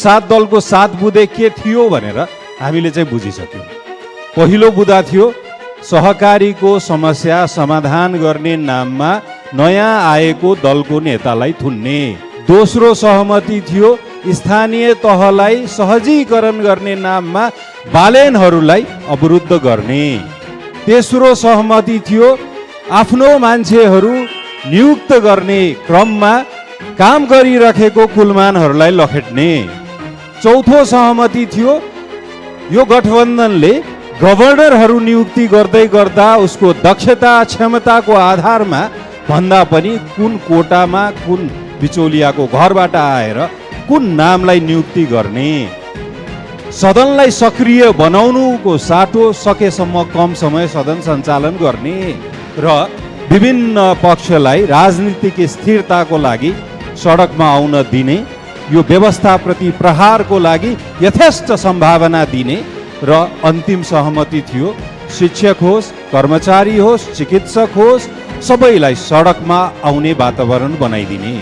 सात दलको सात बुँदे के थियो भनेर हामीले चाहिँ बुझिसक्यौँ। पहिलो बुँदा थियो सहकारीको समस्या समाधान गर्ने नाममा नयाँ आएको दलको नेतालाई थुन्ने। दोस्रो सहमति थियो स्थानीय तहलाई सहजीकरण गर्ने नाममा बालेनहरूलाई अवरुद्ध गर्ने। तेस्रो सहमति थियो आफ्नो मान्छेहरू नियुक्त गर्ने क्रममा काम गरिरहेको कुलमानहरूलाई लखेट्ने। चौथो सहमति थियो यो गठबन्धनले गभर्नरहरू नियुक्ति गर्दै गर्दा उसको दक्षता क्षमताको आधारमा भन्दा पनि कुन कोटामा कुन बिचौलियाको घरबाट आएर कुन नामलाई नियुक्ति गर्ने। सदनलाई सक्रिय बनाउनुको साटो सकेसम्म कम समय सदन सञ्चालन गर्ने र विभिन्न पक्षलाई राजनीतिक स्थिरताको लागि सडकमा आउन दिने, यो व्यवस्थाप्रति प्रहारको लागि यथेष्ट सम्भावना दिने र अन्तिम सहमति थियो शिक्षक होस्, कर्मचारी होस्, चिकित्सक होस्, सबैलाई सडकमा आउने वातावरण बनाइदिने।